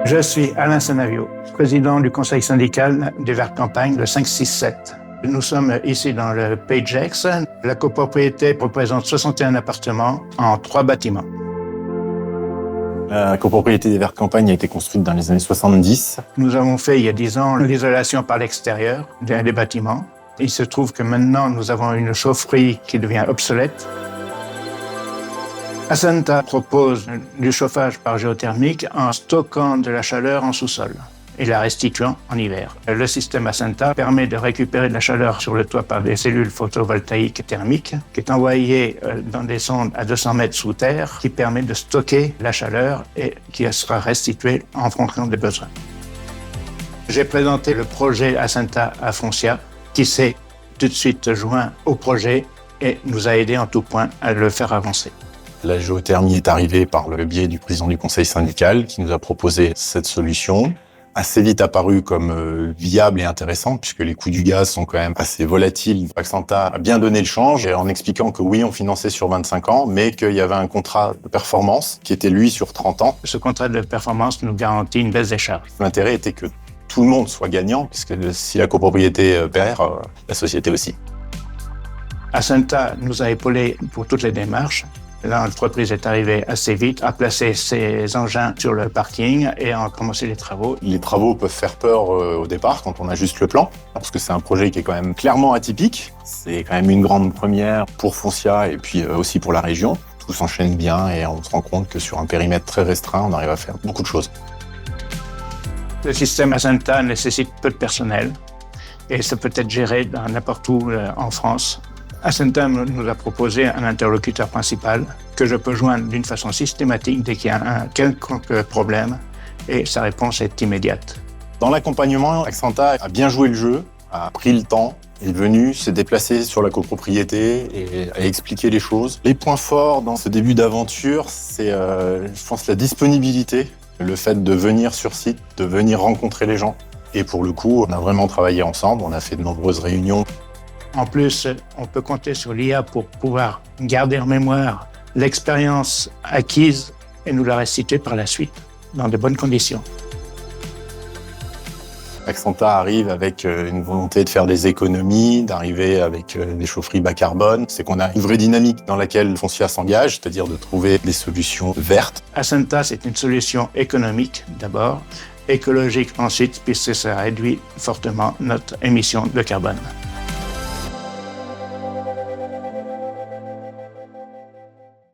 Je suis Alain Sanavio, président du conseil syndical des Verts Campagne, le 567. Nous sommes ici dans le Pagex. La copropriété représente 61 appartements en 3 bâtiments. La copropriété des Verts Campagne a été construite dans les années 70. Nous avons fait il y a 10 ans l'isolation par l'extérieur des bâtiments. Il se trouve que maintenant nous avons une chaufferie qui devient obsolète. Ascenta propose du chauffage par géothermique en stockant de la chaleur en sous-sol et la restituant en hiver. Le système Ascenta permet de récupérer de la chaleur sur le toit par des cellules photovoltaïques thermiques qui est envoyée dans des sondes à 200 mètres sous terre qui permet de stocker la chaleur et qui sera restituée en fonction des besoins. J'ai présenté le projet Ascenta à Foncia qui s'est tout de suite joint au projet et nous a aidé en tout point à le faire avancer. La géothermie est arrivée par le biais du président du conseil syndical qui nous a proposé cette solution, assez vite apparue comme viable et intéressante puisque les coûts du gaz sont quand même assez volatiles. Ascenta a bien donné le change en expliquant que oui, on finançait sur 25 ans, mais qu'il y avait un contrat de performance qui était lui sur 30 ans. Ce contrat de performance nous garantit une baisse des charges. L'intérêt était que tout le monde soit gagnant puisque si la copropriété perd, la société aussi. Ascenta nous a épaulés pour toutes les démarches. L'entreprise est arrivée assez vite, a placé ses engins sur le parking et a commencé les travaux. Les travaux peuvent faire peur au départ quand on a juste le plan, parce que c'est un projet qui est quand même clairement atypique. C'est quand même une grande première pour Foncia et puis aussi pour la région. Tout s'enchaîne bien et on se rend compte que sur un périmètre très restreint, on arrive à faire beaucoup de choses. Le système Ascenta nécessite peu de personnel et ça peut être géré n'importe où en France. Ascenta nous a proposé un interlocuteur principal que je peux joindre d'une façon systématique dès qu'il y a un quelconque problème et sa réponse est immédiate. Dans l'accompagnement, Ascenta a bien joué le jeu, a pris le temps, est venu se déplacer sur la copropriété et a expliqué les choses. Les points forts dans ce début d'aventure, c'est je pense la disponibilité, le fait de venir sur site, de venir rencontrer les gens. Et pour le coup, on a vraiment travaillé ensemble, on a fait de nombreuses réunions. En plus, on peut compter sur l'IA pour pouvoir garder en mémoire l'expérience acquise et nous la restituer par la suite dans de bonnes conditions. Ascenta arrive avec une volonté de faire des économies, d'arriver avec des chaufferies bas carbone. C'est qu'on a une vraie dynamique dans laquelle Foncia s'engage, c'est-à-dire de trouver des solutions vertes. Ascenta, c'est une solution économique d'abord, écologique ensuite, puisque ça réduit fortement notre émission de carbone.